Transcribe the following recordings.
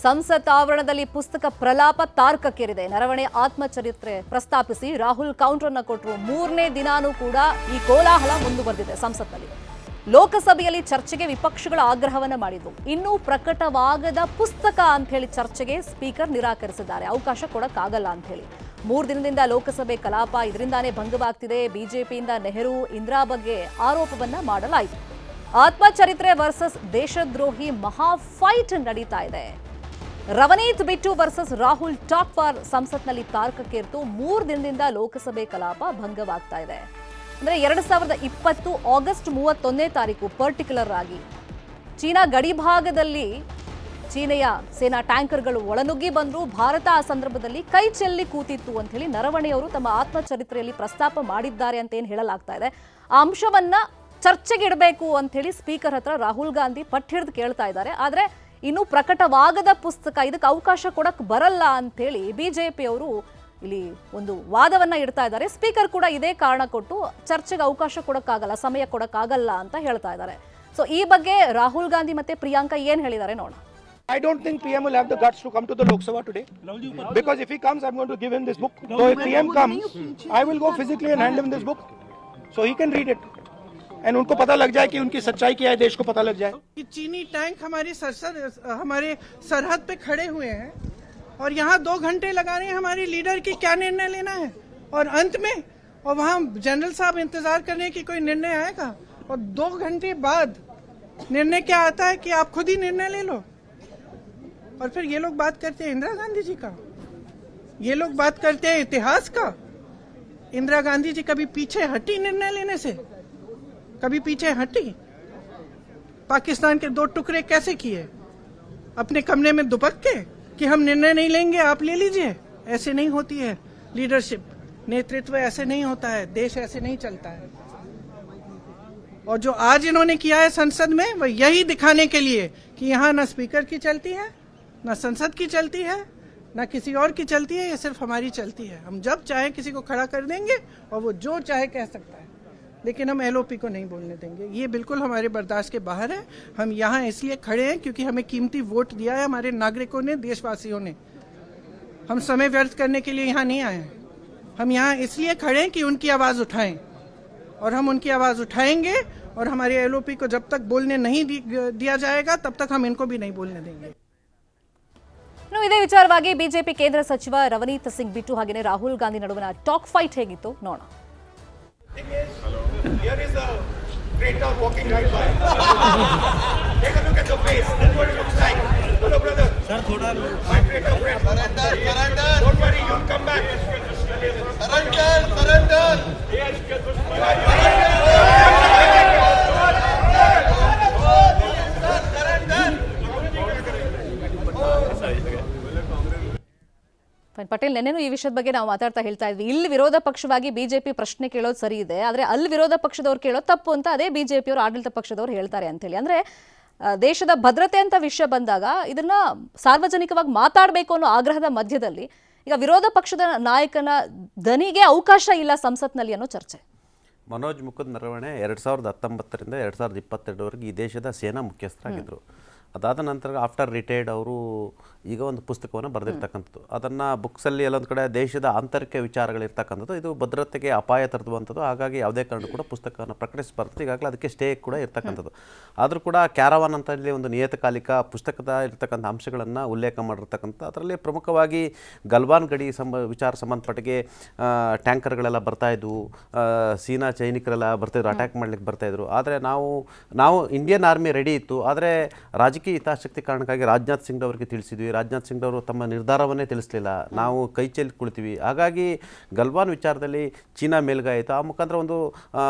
ಸಂಸತ್ ಆವರಣದಲ್ಲಿ ಪುಸ್ತಕ ಪ್ರಲಾಪ ತಾರಕಕ್ಕೇರಿದೆ. ನರವಣೆ ಆತ್ಮಚರಿತ್ರೆ ಪ್ರಸ್ತಾಪಿಸಿ ರಾಹುಲ್ ಕೌಂಟರ್ ಅನ್ನು ಕೊಟ್ಟರು. ಮೂರನೇ ದಿನಾನೂ ಕೂಡ ಈ ಕೋಲಾಹಲ ಮುಂದುವರೆದಿದೆ ಸಂಸತ್ನಲ್ಲಿ. ಲೋಕಸಭೆಯಲ್ಲಿ ಚರ್ಚೆಗೆ ವಿಪಕ್ಷಗಳ ಆಗ್ರಹವನ್ನ ಮಾಡಿದ್ರು. ಇನ್ನೂ ಪ್ರಕಟವಾಗದ ಪುಸ್ತಕ ಅಂತ ಹೇಳಿ ಚರ್ಚೆಗೆ ಸ್ಪೀಕರ್ ನಿರಾಕರಿಸಿದ್ದಾರೆ. ಅವಕಾಶ ಕೊಡಕ್ಕಾಗಲ್ಲ ಅಂತ ಹೇಳಿ. 3 ದಿನದಿಂದ ಲೋಕಸಭೆ ಕಲಾಪ ಇದರಿಂದಾನೇ ಭಂಗವಾಗ್ತಿದೆ. ಬಿಜೆಪಿಯಿಂದ ನೆಹರು ಇಂದಿರಾ ಬಗ್ಗೆ ಆರೋಪವನ್ನ ಮಾಡಲಾಯಿತು. ಆತ್ಮಚರಿತ್ರೆ ವರ್ಸಸ್ ದೇಶದ್ರೋಹಿ ಮಹಾ ಫೈಟ್ ನಡೀತಾ ಇದೆ. ರವನೀತ್ ಬಿಟ್ಟು ವರ್ಸಸ್ ರಾಹುಲ್ ಟಾಕ್ ಫಾರ್ ಸಂಸತ್ನಲ್ಲಿ ತಾರಕಕ್ಕೇರ್ತು. 3 ದಿನದಿಂದ ಲೋಕಸಭೆ ಕಲಾಪ ಭಂಗವಾಗ್ತಾ ಇದೆ. ಅಂದರೆ 2020 ಆಗಸ್ಟ್ 31ನೇ ತಾರೀಕು ಪರ್ಟಿಕ್ಯುಲರ್ ಆಗಿ ಚೀನಾ ಗಡಿ ಭಾಗದಲ್ಲಿ ಚೀನೆಯ ಸೇನಾ ಟ್ಯಾಂಕರ್ಗಳು ಒಳನುಗ್ಗಿ ಬಂದ್ರು. ಭಾರತ ಆ ಸಂದರ್ಭದಲ್ಲಿ ಕೈ ಚೆಲ್ಲಿ ಕೂತಿತ್ತು ಅಂತ ಹೇಳಿ ನರವಣೆಯವರು ತಮ್ಮ ಆತ್ಮಚರಿತ್ರೆಯಲ್ಲಿ ಪ್ರಸ್ತಾಪ ಮಾಡಿದ್ದಾರೆ ಅಂತ ಏನು ಹೇಳಲಾಗ್ತಾ ಇದೆ. ಆ ಅಂಶವನ್ನ ಚರ್ಚೆಗೆ ಇಡಬೇಕು ಅಂತ ಹೇಳಿ ಸ್ಪೀಕರ್ ಹತ್ರ ರಾಹುಲ್ ಗಾಂಧಿ ಪಟ್ಟು ಹಿಡಿದು ಕೇಳ್ತಾ ಇದ್ದಾರೆ. ಆದರೆ ಇನ್ನೂ ಪ್ರಕಟವಾಗದ ಪುಸ್ತಕ, ಇದಕ್ಕೆ ಅವಕಾಶ ಕೊಡಕ್ಕೆ ಬರಲ್ಲ ಅಂತ ಹೇಳಿ ಬಿಜೆಪಿಯವರು ಇಲ್ಲಿ ಒಂದು ವಾದವನ್ನ ಇಡ್ತಾ ಇದ್ದಾರೆ. ಸ್ಪೀಕರ್ ಕೂಡ ಇದೇ ಕಾರಣ ಕೊಟ್ಟು ಚರ್ಚೆಗೆ ಅವಕಾಶ ಕೊಡಕ್ಕಾಗಲ್ಲ, ಸಮಯ ಕೊಡಕ್ಕಾಗಲ್ಲ ಅಂತ ಹೇಳ್ತಾ ಇದ್ದಾರೆ. ಸೊ ಈ ಬಗ್ಗೆ ರಾಹುಲ್ ಗಾಂಧಿ ಮತ್ತೆ ಪ್ರಿಯಾಂಕಾ ಏನ್ ಹೇಳಿದ್ದಾರೆ ನೋಡೋಣ. I don't think PM will have the guts to come to the Lok Sabha today, because if he comes, I'm going to give him this book. So if PM comes, I will go physically and hand him this book, so he can read it, and उनको पता लग जाए कि उनकी सच्चाई क्या है, देश को पता लग जाए. कि चीनी टैंक हमारे सरहद पे खड़े हुए हैं और यहाँ 2 घंटे लगा रहे हैं हमारे लीडर की क्या निर्णय लेना है, और अंत में और वहाँ जनरल साहब इंतजार कर रहे हैं कि कोई निर्णय आएगा, और 2 घंटे बाद निर्णय क्या आता है कि आप खुद ही निर्णय ले लो. और फिर ये लोग बात करते हैं इंदिरा गांधी जी का, ये लोग बात करते हैं इतिहास का. इंदिरा गांधी जी कभी पीछे हटी निर्णय लेने से? कभी पीछे हटी? पाकिस्तान के 2 टुकड़े कैसे किए? अपने कमरे में दुबक के कि हम निर्णय नहीं लेंगे, आप ले लीजिए. ऐसे नहीं होती है लीडरशिप, नेतृत्व ऐसे नहीं होता है, देश ऐसे नहीं चलता है. और जो आज इन्होंने किया है संसद में, वह यही दिखाने के लिए कि यहाँ न स्पीकर की चलती है, न संसद की चलती है, न किसी और की चलती है, ये सिर्फ हमारी चलती है. हम जब चाहे किसी को खड़ा कर देंगे और वो जो चाहे कह सकता है, लेकिन हम LOP को नहीं बोलने देंगे. ये बिल्कुल हमारे बर्दाश्त के बाहर है. हम यहाँ इसलिए खड़े हैं क्योंकि हमें कीमती वोट दिया है हमारे नागरिकों ने, देशवासियों ने. हम समय व्यर्थ करने के लिए यहाँ नहीं आए हैं. हम यहाँ इसलिए खड़े हैं कि उनकी आवाज़ उठाएं, और हम उनकी आवाज़ उठाएंगे. और हमारे LOP को जब तक बोलने नहीं दिया जाएगा, तब तक हम इनको भी नहीं बोलने देंगे. ಇದೇ ವಿಚಾರವಾಗಿ ಬಿಜೆಪಿ ಕೇಂದ್ರ ಸಚಿವ ರವನೀತ್ ಸಿಂಗ್ ಬಿಟ್ಟು ಹಾಗೆಯೇ ರಾಹುಲ್ ಗಾಂಧಿ ನಡುವಿನ ಟಾಕ್ ಫೈಟ್ ಹೇಗಿತ್ತು ನೋಡೋಣ. Here is a traitor walking right by. Take a look at the face. That's what it looks like. Hello, brother. Sir, thoda. My traitor friend. Surrender. Don't worry, you'll come back. Surrender. Patel, ನೆನ್ನೆನೂ ಈ ವಿಷಯದ ಬಗ್ಗೆ ನಾವು ಮಾತಾಡ್ತಾ ಹೇಳ್ತಾ ಇದ್ವಿ. ಇಲ್ಲಿ ವಿರೋಧ ಪಕ್ಷವಾಗಿ ಬಿಜೆಪಿ ಪ್ರಶ್ನೆ ಕೇಳೋದು ಸರಿ ಇದೆ, ಆದರೆ ಅಲ್ಲಿ ವಿರೋಧ ಪಕ್ಷದವ್ರು ಕೇಳೋದು ತಪ್ಪು ಅಂತ ಅದೇ ಬಿಜೆಪಿಯವರು ಆಡಳಿತ ಪಕ್ಷದವ್ರು ಹೇಳ್ತಾರೆ ಅಂತೇಳಿ. ಅಂದರೆ ದೇಶದ ಭದ್ರತೆ ಅಂತ ವಿಷಯ ಬಂದಾಗ ಇದನ್ನ ಸಾರ್ವಜನಿಕವಾಗಿ ಮಾತಾಡಬೇಕು ಅನ್ನೋ ಆಗ್ರಹದ ಮಧ್ಯದಲ್ಲಿ ಈಗ ವಿರೋಧ ಪಕ್ಷದ ನಾಯಕನ ದನಿಗೆ ಅವಕಾಶ ಇಲ್ಲ ಸಂಸತ್ನಲ್ಲಿ ಅನ್ನೋ ಚರ್ಚೆ. ಮನೋಜ್ ಮುಕುಂದ್ ನರವಣೆ 2019ರಿಂದ 2022ವರೆಗೆ ಈ ದೇಶದ ಸೇನಾ ಮುಖ್ಯಸ್ಥರಾಗಿದ್ದರು. ಅದಾದ ನಂತರ ಆಫ್ಟರ್ ರಿಟೈರ್ಡ್ ಅವರು ಈಗ ಒಂದು ಪುಸ್ತಕವನ್ನು ಬರೆದಿರ್ತಕ್ಕಂಥದ್ದು. ಅದನ್ನು ಬುಕ್ಸಲ್ಲಿ ಎಲ್ಲೊಂದು ಕಡೆ ದೇಶದ ಆಂತರಿಕ ವಿಚಾರಗಳಿರ್ತಕ್ಕಂಥದ್ದು, ಇದು ಭದ್ರತೆಗೆ ಅಪಾಯ ತರುವಂಥದ್ದು. ಹಾಗಾಗಿ ಯಾವುದೇ ಕಾರಣ ಕೂಡ ಪುಸ್ತಕವನ್ನು ಪ್ರಕಟಿಸಬಾರ್ದು. ಈಗಾಗಲೇ ಅದಕ್ಕೆ ಸ್ಟೇ ಕೂಡ ಇರ್ತಕ್ಕಂಥದ್ದು. ಆದರೂ ಕೂಡ ಕ್ಯಾರವಾನ್ ಅಂತ ಇಲ್ಲಿ ಒಂದು ನಿಯತಕಾಲಿಕ ಪುಸ್ತಕದ ಇರ್ತಕ್ಕಂಥ ಅಂಶಗಳನ್ನು ಉಲ್ಲೇಖ ಮಾಡಿರ್ತಕ್ಕಂಥ, ಅದರಲ್ಲಿ ಪ್ರಮುಖವಾಗಿ ಗಲ್ವಾನ್ ಗಡಿ ವಿಚಾರ ಸಂಬಂಧಪಟ್ಟಿಗೆ ಟ್ಯಾಂಕರ್ಗಳೆಲ್ಲ ಬರ್ತಾಯಿದ್ವು, ಚೀನಾ ಸೈನಿಕರೆಲ್ಲ ಬರ್ತಾಯಿದ್ರು, ಅಟ್ಯಾಕ್ ಮಾಡ್ಲಿಕ್ಕೆ ಬರ್ತಾಯಿದ್ರು. ಆದರೆ ನಾವು ಇಂಡಿಯನ್ ಆರ್ಮಿ ರೆಡಿ ಇತ್ತು, ಆದರೆ ರಾಜಕೀಯ ಹಿತಾಸಕ್ತಿ ಕಾರಣಕ್ಕಾಗಿ ರಾಜನಾಥ್ ಸಿಂಗ್ ಅವರಿಗೆ ತಿಳಿಸಿದ್ವಿ. ರಾಜನಾಥ್ ಸಿಂಗ್ ಅವರು ತಮ್ಮ ನಿರ್ಧಾರವನ್ನೇ ತಿಳಿಸಲಿಲ್ಲ, ನಾವು ಕೈ ಚೆಲ್ಲಿ ಕುಳಿತೀವಿ. ಹಾಗಾಗಿ ಗಲ್ವಾನ್ ವಿಚಾರದಲ್ಲಿ ಚೀನಾ ಮೇಲ್ಗೈ ಆಯಿತು. ಆ ಮುಖಾಂತರ ಒಂದು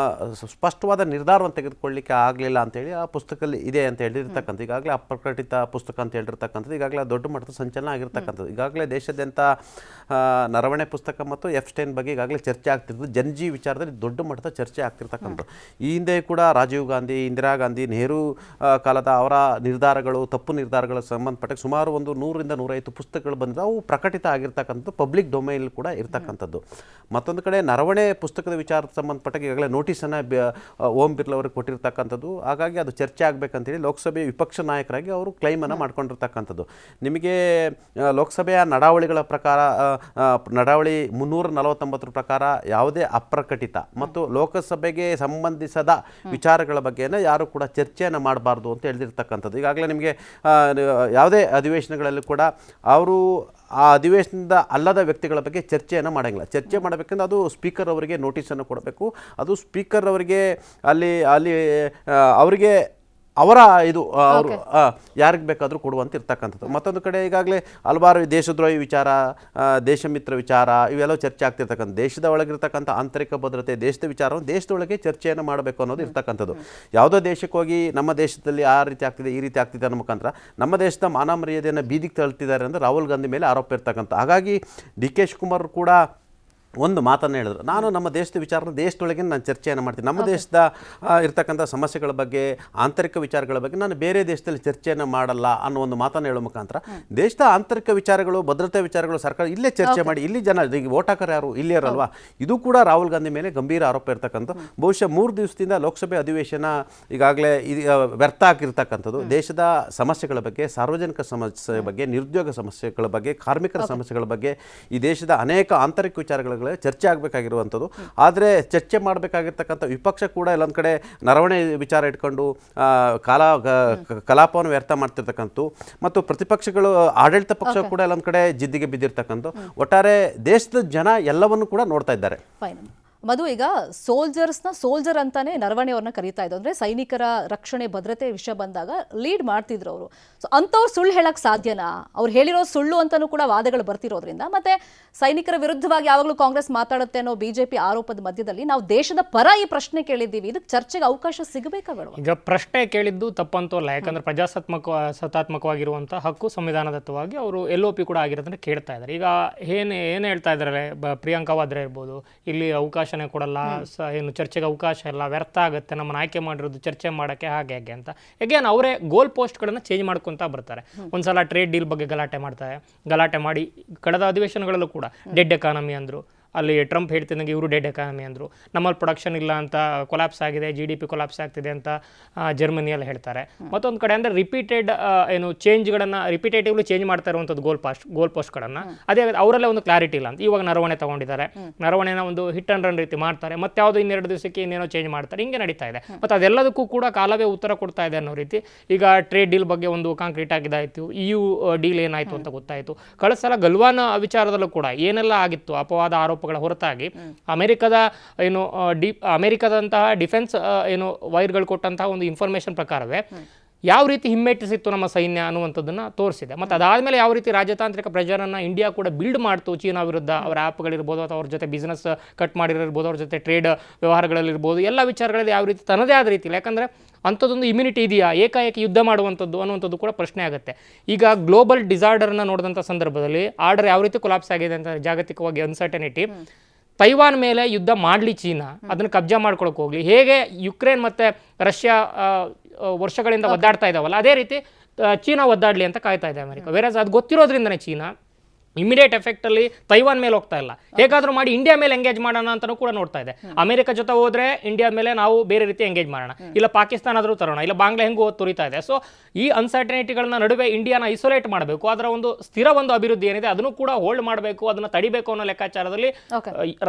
ಸ್ಪಷ್ಟವಾದ ನಿರ್ಧಾರವನ್ನು ತೆಗೆದುಕೊಳ್ಳಲಿಕ್ಕೆ ಆಗಲಿಲ್ಲ ಅಂತೇಳಿ ಆ ಪುಸ್ತಕದಲ್ಲಿ ಇದೆ ಅಂತ ಹೇಳಿರ್ತಕ್ಕಂಥ, ಈಗಾಗಲೇ ಅಪ್ರಕಟಿತ ಪುಸ್ತಕ ಅಂತ ಹೇಳಿರ್ತಕ್ಕಂಥದ್ದು ಈಗಾಗಲೇ ದೊಡ್ಡ ಮಟ್ಟದ ಸಂಚಲನ ಆಗಿರ್ತಕ್ಕಂಥದ್ದು. ಈಗಾಗಲೇ ದೇಶಾದ್ಯಂತ ನರವಣೆ ಪುಸ್ತಕ ಮತ್ತು ಎಫ್ಸ್ಟೈನ್ ಬಗ್ಗೆ ಈಗಾಗಲೇ ಚರ್ಚೆ ಆಗ್ತಿರ್ತದೆ. ಜನಜಿ ವಿಚಾರದಲ್ಲಿ ದೊಡ್ಡ ಮಟ್ಟದ ಚರ್ಚೆ ಆಗ್ತಿರ್ತಕ್ಕಂಥದ್ದು. ಈ ಹಿಂದೆ ಕೂಡ ರಾಜೀವ್ ಗಾಂಧಿ, ಇಂದಿರಾ ಗಾಂಧಿ, ನೆಹರು ಕಾಲದ ಅವರ ನಿರ್ಧಾರಗಳು, ತಪ್ಪು ನಿರ್ಧಾರಗಳ ಸಂಬಂಧಪಟ್ಟ ಸುಮಾರು ಒಂದು 100 100ರಿಂದ 150 ಪುಸ್ತಕಗಳು ಬಂದಿದ್ದು ಅವು ಪ್ರಕಟಿತ ಆಗಿರ್ತಕ್ಕಂಥದ್ದು, ಪಬ್ಲಿಕ್ ಡೊಮೈನ್ ಕೂಡ ಇರ್ತಕ್ಕಂಥದ್ದು. ಮತ್ತೊಂದು ಕಡೆ ನರವಣೆ ಪುಸ್ತಕದ ವಿಚಾರಕ್ಕೆ ಸಂಬಂಧಪಟ್ಟ ಈಗಾಗಲೇ ನೋಟಿಸನ್ನು ಓಂ ಬಿರ್ಲಾ ಅವರಿಗೆ ಕೊಟ್ಟಿರ್ತಕ್ಕಂಥದ್ದು. ಹಾಗಾಗಿ ಅದು ಚರ್ಚೆ ಆಗಬೇಕಂತೇಳಿ ಲೋಕಸಭೆ ವಿಪಕ್ಷ ನಾಯಕರಾಗಿ ಅವರು ಕ್ಲೈಮನ್ನು ಮಾಡ್ಕೊಂಡಿರ್ತಕ್ಕಂಥದ್ದು. ನಿಮಗೆ ಲೋಕಸಭೆಯ ನಡಾವಳಿಗಳ ಪ್ರಕಾರ ನಡಾವಳಿ 349 ಪ್ರಕಾರ ಯಾವುದೇ ಅಪ್ರಕಟಿತ ಮತ್ತು ಲೋಕಸಭೆಗೆ ಸಂಬಂಧಿಸದ ವಿಚಾರಗಳ ಬಗ್ಗೆನ ಯಾರು ಕೂಡ ಚರ್ಚೆಯನ್ನು ಮಾಡಬಾರ್ದು ಅಂತ ಹೇಳಿರ್ತಕ್ಕಂಥದ್ದು. ಈಗಾಗಲೇ ನಿಮಗೆ ಯಾವುದೇ ಅಧಿವೇಶನಗಳಲ್ಲಿ ಕೂಡ ಅವರು ಆ ಅಧಿವೇಶನದ ಅಲ್ಲದ ವ್ಯಕ್ತಿಗಳ ಬಗ್ಗೆ ಚರ್ಚೆಯನ್ನು ಮಾಡೋಂಗಿಲ್ಲ. ಚರ್ಚೆ ಮಾಡಬೇಕಂದ್ರೆ ಅದು ಸ್ಪೀಕರ್ ಅವರಿಗೆ ನೋಟಿಸನ್ನು ಕೊಡಬೇಕು. ಅದು ಸ್ಪೀಕರ್ ಅವರಿಗೆ ಅಲ್ಲಿ ಅವರಿಗೆ ಅವರ ಇದು ಅವರು ಯಾರಿಗೆ ಬೇಕಾದರೂ ಕೊಡುವಂತ ಇರ್ತಕ್ಕಂಥದ್ದು. ಮತ್ತೊಂದು ಕಡೆ ಈಗಾಗಲೇ ಹಲವಾರು ದೇಶದ್ರೋಹಿ ವಿಚಾರ, ದೇಶಮಿತ್ರ ವಿಚಾರ ಇವೆಲ್ಲ ಚರ್ಚೆ ಆಗ್ತಿರ್ತಕ್ಕಂಥ. ದೇಶದ ಒಳಗಿರ್ತಕ್ಕಂಥ ಆಂತರಿಕ ಭದ್ರತೆ, ದೇಶದ ವಿಚಾರವನ್ನು ದೇಶದೊಳಗೆ ಚರ್ಚೆಯನ್ನು ಮಾಡಬೇಕು ಅನ್ನೋದು ಇರ್ತಕ್ಕಂಥದ್ದು. ಯಾವುದೋ ದೇಶಕ್ಕೆ ಹೋಗಿ ನಮ್ಮ ದೇಶದಲ್ಲಿ ಆ ರೀತಿ ಆಗ್ತಿದೆ, ಈ ರೀತಿ ಆಗ್ತಿದೆ ಅನ್ನೋ ಮುಖಾಂತರ ನಮ್ಮ ದೇಶದ ಮಾನ ಮರ್ಯಾದೆಯನ್ನು ಬೀದಿಗೆ ತಳ್ತಿದ್ದಾರೆ ಅಂದರೆ ರಾಹುಲ್ ಗಾಂಧಿ ಮೇಲೆ ಆರೋಪ ಇರ್ತಕ್ಕಂಥ. ಹಾಗಾಗಿ ಡಿ ಕೆ ಶಿವಕುಮಾರ್ ಕೂಡ ಒಂದು ಮಾತನ್ನು ಹೇಳಿದ್ರು, ನಾನು ನಮ್ಮ ದೇಶದ ವಿಚಾರನ ದೇಶದೊಳಗೆ ನಾನು ಚರ್ಚೆಯನ್ನು ಮಾಡ್ತೀನಿ. ನಮ್ಮ ದೇಶದ ಇರ್ತಕ್ಕಂಥ ಸಮಸ್ಯೆಗಳ ಬಗ್ಗೆ, ಆಂತರಿಕ ವಿಚಾರಗಳ ಬಗ್ಗೆ ನಾನು ಬೇರೆ ದೇಶದಲ್ಲಿ ಚರ್ಚೆಯನ್ನು ಮಾಡಲ್ಲ ಅನ್ನೋ ಒಂದು ಮಾತನ್ನು ಹೇಳೋ ಮುಖಾಂತರ ದೇಶದ ಆಂತರಿಕ ವಿಚಾರಗಳು, ಭದ್ರತಾ ವಿಚಾರಗಳು ಸರ್ಕಾರ ಇಲ್ಲೇ ಚರ್ಚೆ ಮಾಡಿ, ಇಲ್ಲಿ ಜನ ಈಗ ವೋಟ್ ಹಾಕರು ಯಾರು ಇಲ್ಲಿ ಇರಲ್ವಾ, ಇದು ಕೂಡ ರಾಹುಲ್ ಗಾಂಧಿ ಮೇಲೆ ಗಂಭೀರ ಆರೋಪ ಇರ್ತಕ್ಕಂಥ. ಬಹುಶಃ 3 ದಿವಸದಿಂದ ಲೋಕಸಭೆ ಅಧಿವೇಶನ ಈಗಾಗಲೇ ವ್ಯರ್ಥ ಆಗಿರ್ತಕ್ಕಂಥದ್ದು. ದೇಶದ ಸಮಸ್ಯೆಗಳ ಬಗ್ಗೆ, ಸಾರ್ವಜನಿಕ ಸಮಸ್ಯೆ ಬಗ್ಗೆ, ನಿರುದ್ಯೋಗ ಸಮಸ್ಯೆಗಳ ಬಗ್ಗೆ, ಕಾರ್ಮಿಕರ ಸಮಸ್ಯೆಗಳ ಬಗ್ಗೆ, ಈ ದೇಶದ ಅನೇಕ ಆಂತರಿಕ ವಿಚಾರಗಳ ಚರ್ಚೆ ಆಗಬೇಕಾಗಿರುವಂಥದ್ದು. ಆದರೆ ಚರ್ಚೆ ಮಾಡಬೇಕಾಗಿರ್ತಕ್ಕಂಥ ವಿಪಕ್ಷ ಕೂಡ ಎಲ್ಲೊಂದು ಕಡೆ ನರವಣೆ ವಿಚಾರ ಇಟ್ಕೊಂಡು ಕಲಾಪವನ್ನು ವ್ಯರ್ಥ ಮಾಡ್ತಿರ್ತಕ್ಕಂಥ, ಮತ್ತು ಪ್ರತಿಪಕ್ಷಗಳು ಆಡಳಿತ ಪಕ್ಷ ಕೂಡ ಎಲ್ಲೊಂದು ಕಡೆ ಜಿದ್ದಿಗೆ ಬಿದ್ದಿರ್ತಕ್ಕಂಥ. ಒಟ್ಟಾರೆ ದೇಶದ ಜನ ಎಲ್ಲವನ್ನು ಕೂಡ ನೋಡ್ತಾ ಇದ್ದಾರೆ. ಮಧು, ಈಗ ಸೋಲ್ಜರ್ ಅಂತಾನೆ ನರವಣೆ ಅವ್ರನ್ನ ಕರೀತಾ ಇದ್ರು. ಅಂದ್ರೆ ಸೈನಿಕರ ರಕ್ಷಣೆ ಭದ್ರತೆ ವಿಷಯ ಬಂದಾಗ ಲೀಡ್ ಮಾಡ್ತಿದ್ರು ಅವರು. ಸೊ ಅಂಥವ್ರು ಸುಳ್ಳು ಹೇಳಕ್ ಸಾಧ್ಯನಾ? ಅವ್ರು ಹೇಳಿರೋ ಸುಳ್ಳು ಅಂತಾನೂ ಕೂಡ ವಾದಗಳು ಬರ್ತಿರೋದ್ರಿಂದ, ಮತ್ತೆ ಸೈನಿಕರ ವಿರುದ್ಧವಾಗಿ ಯಾವಾಗಲೂ ಕಾಂಗ್ರೆಸ್ ಮಾತಾಡುತ್ತೆ ಅನ್ನೋ ಬಿಜೆಪಿ ಆರೋಪದ ಮಧ್ಯದಲ್ಲಿ ನಾವು ದೇಶದ ಪರ ಈ ಪ್ರಶ್ನೆ ಕೇಳಿದ್ದೀವಿ. ಇದಕ್ಕೆ ಚರ್ಚೆಗೆ ಅವಕಾಶ ಸಿಗಬೇಕಾ ಬೇಡವಾ? ಈಗ ಪ್ರಶ್ನೆ ಕೇಳಿದ್ದು ತಪ್ಪಂತಲ್ಲ, ಯಾಕಂದ್ರೆ ಸತ್ತಾತ್ಮಕವಾಗಿರುವಂತಹ ಹಕ್ಕು ಸಂವಿಧಾನದತ್ತವಾಗಿ ಅವರು LOP ಕೂಡ ಆಗಿರೋದನ್ನ ಕೇಳ್ತಾ ಇದ್ದಾರೆ. ಈಗ ಏನು ಹೇಳ್ತಾ ಇದ್ದಾರೆ ಪ್ರಿಯಾಂಕಾ ವಾದ್ರಾ ಇರ್ಬೋದು, ಇಲ್ಲಿ ಅವಕಾಶ ಕೊಡಲ್ಲ, ಏನು ಚರ್ಚೆಗೆ ಅವಕಾಶ ಇಲ್ಲ, ವ್ಯರ್ಥ ಆಗುತ್ತೆ, ನಮ್ಮನ್ನು ಆಯ್ಕೆ ಮಾಡಿರೋದು ಚರ್ಚೆ ಮಾಡೋಕ್ಕೆ ಹಾಗೆ ಅಂತ ಅಗೇನ್ ಅವರೇ ಗೋಲ್ ಪೋಸ್ಟ್ಗಳನ್ನು ಚೇಂಜ್ ಮಾಡ್ಕೊತಾ ಬರ್ತಾರೆ. ಒಂದ್ಸಲ ಟ್ರೇಡ್ ಡೀಲ್ ಬಗ್ಗೆ ಗಲಾಟೆ ಮಾಡ್ತಾರೆ, ಗಲಾಟೆ ಮಾಡಿ ಕಳೆದ ಅಧಿವೇಶನಗಳಲ್ಲೂ ಕೂಡ ಡೆಡ್ ಎಕಾನಮಿ ಅಂದರು. ಅಲ್ಲಿ ಟ್ರಂಪ್ ಹೇಳ್ತಿದ್ದಂಗೆ ಇವರು ಡೆಡ್ ಎಕಾನಮಿ ಅಂದರು. ನಮ್ಮಲ್ಲಿ ಪ್ರೊಡಕ್ಷನ್ ಇಲ್ಲ ಅಂತ, ಕೊಲಾಪ್ಸ್ ಆಗಿದೆ, GDP ಕೊಲಾಪ್ಸ್ ಆಗ್ತಿದೆ ಅಂತ ಜರ್ಮನಿಯಲ್ಲಿ ಹೇಳ್ತಾರೆ. ಮತ್ತೊಂದು ಕಡೆ ಅಂದರೆ ರಿಪೀಟೆಡ್ ಏನು ಚೇಂಜ್ಗಳನ್ನು ರಿಪೀಟೇಟಿವ್ಲಿ ಚೇಂಜ್ ಮಾಡ್ತಾ ಇರುವಂಥದ್ದು ಗೋಲ್ ಪೋಸ್ಟ್ಗಳನ್ನು. ಅದೇ ಅವರಲ್ಲೇ ಒಂದು ಕ್ಲಾರಿಟಿ ಇಲ್ಲ ಅಂತ ಇವಾಗ ನರವಣೆ ತೊಗೊಂಡಿದ್ದಾರೆ. ನರವಣೆನ ಒಂದು ಹಿಟ್ ಅಂಡ್ ರನ್ ರೀತಿ ಮಾಡ್ತಾರೆ, ಮತ್ತೆ ಯಾವುದೋ 2 ದಿವಸಕ್ಕೆ ಇನ್ನೇನೋ ಚೇಂಜ್ ಮಾಡ್ತಾರೆ, ಹಿಂಗೆ ನಡೀತಾ ಇದೆ. ಮತ್ತು ಅದೆಲ್ಲದಕ್ಕೂ ಕೂಡ ಕಾಲವೇ ಉತ್ತರ ಕೊಡ್ತಾ ಇದೆ ಅನ್ನೋ ರೀತಿ. ಈಗ ಟ್ರೇಡ್ ಡೀಲ್ ಬಗ್ಗೆ ಒಂದು ಕಾಂಕ್ರೀಟ್ ಆಗಿದ್ದಾಯಿತು, EU ಡೀಲ್ ಏನಾಯಿತು ಅಂತ ಗೊತ್ತಾಯಿತು. ಕಳೆದ ಸಲ ಗಲ್ವಾನ್ ವಿಚಾರದಲ್ಲೂ ಕೂಡ ಏನೆಲ್ಲ ಆಗಿತ್ತು ಅಪವಾದ ಆರೋಪ ಹೊರತಾಗಿ ಅಮೆರಿಕದ ಏನು ಅಮೆರಿಕದಂತಹ ಡಿಫೆನ್ಸ್ ಏನು ವೈರ್ಗಳು ಕೊಟ್ಟಂತಹ ಒಂದು ಇನ್ಫಾರ್ಮೇಶನ್ ಪ್ರಕಾರವೇ ಯಾವ ರೀತಿ ಹಿಮ್ಮೆಟ್ಟಿಸಿತ್ತು ನಮ್ಮ ಸೈನ್ಯ ಅನ್ನುವಂಥದ್ದನ್ನು ತೋರಿಸಿದೆ. ಮತ್ತು ಅದಾದಮೇಲೆ ಯಾವ ರೀತಿ ರಾಜತಾಂತ್ರಿಕ ಪ್ರೆಷರನ್ನು ಇಂಡಿಯಾ ಕೂಡ ಬಿಲ್ಡ್ ಮಾಡ್ತು ಚೀನಾ ವಿರುದ್ಧ, ಅವರ ಆ್ಯಪ್ಗಳಿರ್ಬೋದು ಅಥವಾ ಅವ್ರ ಜೊತೆ ಬಿಸ್ನೆಸ್ ಕಟ್ ಮಾಡಿರೋರ್ಬೋದು, ಅವ್ರ ಜೊತೆ ಟ್ರೇಡ್ ವ್ಯವಹಾರಗಳಲ್ಲಿರ್ಬೋದು, ಎಲ್ಲ ವಿಚಾರಗಳಲ್ಲಿ ಯಾವ ರೀತಿ ತನ್ನದೇ ಆದ ರೀತಿಯಲ್ಲಿ, ಯಾಕಂದರೆ ಅಂಥದ್ದೊಂದು ಇಮ್ಯುನಿಟಿ ಇದೆಯಾ ಏಕಾಏಕಿ ಯುದ್ಧ ಮಾಡುವಂಥದ್ದು ಅನ್ನುವಂಥದ್ದು ಕೂಡ ಪ್ರಶ್ನೆ ಆಗುತ್ತೆ. ಈಗ ಗ್ಲೋಬಲ್ ಡಿಸಾರ್ಡರ್ನ ನೋಡಿದಂಥ ಸಂದರ್ಭದಲ್ಲಿ ಆರ್ಡರ್ ಯಾವ ರೀತಿ ಕೊಲಾಪ್ಸ್ ಆಗಿದೆ ಅಂತ ಜಾಗತಿಕವಾಗಿ ಅನ್ಸರ್ಟನಿಟಿ. ತೈವಾನ್ ಮೇಲೆ ಯುದ್ಧ ಮಾಡಲಿ ಚೀನಾ, ಅದನ್ನು ಕಬ್ಜಾ ಮಾಡ್ಕೊಳಕ್ಕೆ ಹೋಗಲಿ, ಹೇಗೆ ಯುಕ್ರೇನ್ ಮತ್ತು ರಷ್ಯಾ ವರ್ಷಗಳಿಂದ ಒದ್ದಾಡ್ತಾ ಇದ್ದಾವಲ್ಲ ಅದೇ ರೀತಿ ಚೀನಾ ಒದ್ದಾಡಲಿ ಅಂತ ಕಾಯ್ತಾ ಇದೆ ಅಮೆರಿಕ. ವೇರಾಸ್ ಅದು ಗೊತ್ತಿರೋದ್ರಿಂದನೇ ಚೀನಾ ಇಮಿಡಿಯೇಟ್ ಎಫೆಕ್ಟಲ್ಲಿ ತೈವಾನ್ ಮೇಲೆ ಹೋಗ್ತಾ ಇಲ್ಲ, ಹೇಗಾದರೂ ಮಾಡಿ ಇಂಡಿಯಾ ಮೇಲೆ ಎಂಗೇಜ್ ಮಾಡೋಣ ಅಂತಲೂ ಕೂಡ ನೋಡ್ತಾ ಇದೆ. ಅಮೆರಿಕ ಜೊತೆ ಹೋದರೆ ಇಂಡಿಯಾ ಮೇಲೆ ನಾವು ಬೇರೆ ರೀತಿ ಎಂಗೇಜ್ ಮಾಡೋಣ, ಇಲ್ಲ ಪಾಕಿಸ್ತಾನ ಆದರೂ ತರೋಣ, ಇಲ್ಲ ಬಾಂಗ್ಲಾ ಹೆಂಗೂ ತುರಿತಾ ಇದೆ. ಸೊ ಈ ಅನ್ಸರ್ಟನಿಟಿಗಳನ್ನ ನಡುವೆ ಇಂಡಿಯಾನ ಐಸೋಲೇಟ್ ಮಾಡಬೇಕು, ಅದರ ಒಂದು ಸ್ಥಿರ ಒಂದು ಅಭಿವೃದ್ಧಿ ಏನಿದೆ ಅದನ್ನು ಕೂಡ ಹೋಲ್ಡ್ ಮಾಡಬೇಕು, ಅದನ್ನು ತಡಿಬೇಕು ಅನ್ನೋ ಲೆಕ್ಕಾಚಾರದಲ್ಲಿ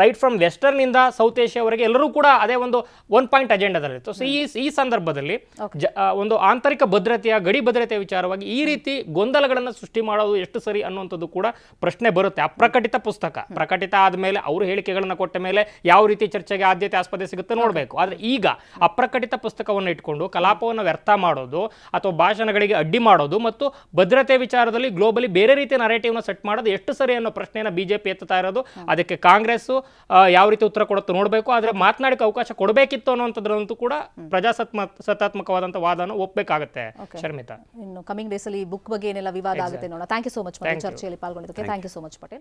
ರೈಟ್ ಫ್ರಮ್ ವೆಸ್ಟರ್ನಿಂದ ಸೌತ್ ಏಷ್ಯಾವರೆಗೆ ಎಲ್ಲರೂ ಕೂಡ ಅದೇ ಒಂದು 1 ಪಾಯಿಂಟ್ ಅಜೆಂಡಾದಲ್ಲಿತ್ತು. ಸೊ ಈ ಸಂದರ್ಭದಲ್ಲಿ ಒಂದು ಆಂತರಿಕ ಭದ್ರತೆಯ ಗಡಿ ಭದ್ರತೆಯ ವಿಚಾರವಾಗಿ ಈ ರೀತಿ ಗೊಂದಲಗಳನ್ನು ಸೃಷ್ಟಿ ಮಾಡೋದು ಎಷ್ಟು ಸರಿ ಅನ್ನುವಂಥದ್ದು ಕೂಡ ಪ್ರಶ್ನೆ ಬರುತ್ತೆ. ಅಪ್ರಕಟಿತ ಪುಸ್ತಕ ಪ್ರಕಟಿತ ಆದಮೇಲೆ ಅವರು ಹೇಳಿಕೆಗಳನ್ನು ಕೊಟ್ಟ ಮೇಲೆ ಯಾವ ರೀತಿ ಚರ್ಚೆಗೆ ಆದ್ಯತೆ ಆಸ್ಪದೆ ಸಿಗುತ್ತೆ ನೋಡಬೇಕು. ಆದರೆ ಈಗ ಅಪ್ರಕಟಿತ ಪುಸ್ತಕವನ್ನು ಇಟ್ಕೊಂಡು ಕಲಾಪವನ್ನು ವ್ಯರ್ಥ ಮಾಡೋದು ಅಥವಾ ಭಾಷಣಗಳಿಗೆ ಅಡ್ಡಿ ಮಾಡೋದು ಮತ್ತು ಭದ್ರತೆ ವಿಚಾರದಲ್ಲಿ ಗ್ಲೋಬಲಿ ಬೇರೆ ರೀತಿಯ ನರೇಟಿವ್ನ ಸೆಟ್ ಮಾಡೋದು ಎಷ್ಟು ಸರಿ ಅನ್ನೋ ಪ್ರಶ್ನೆಯನ್ನು ಬಿಜೆಪಿ ಎತ್ತುತ್ತಾ ಇರೋದು. ಅದಕ್ಕೆ ಕಾಂಗ್ರೆಸ್ಸು ಯಾವ ರೀತಿ ಉತ್ತರ ಕೊಡುತ್ತೋ ನೋಡಬೇಕು. ಆದರೆ ಮಾತನಾಡಕ್ಕೆ ಅವಕಾಶ ಕೊಡಬೇಕಿತ್ತು ಅನ್ನೋಂಥದ್ರಂತೂ ಕೂಡ ಪ್ರಜಾಸತ್ತಾತ್ಮಕವಾದಂಥ ವಾದನ ಒಪ್ಪಬೇಕಾಗುತ್ತೆ. ಶರ್ಮಿತಾ, ಇನ್ನು ಕಮಿಂಗ್ ಡೇಸ್ ಅಲ್ಲಿ ಬುಕ್ ಬಗ್ಗೆ ಏನೆಲ್ಲ ವಿವಾದ ಆಗುತ್ತೆ ನೋಡೋಣ. ಥ್ಯಾಂಕ್ ಯು ಸೋ ಮಚ್ ಚರ್ಚೆಯಲ್ಲಿ ಪಾಲ್ಗೊಂಡಿದ್ದಕ್ಕೆ. Thank you so much Patel.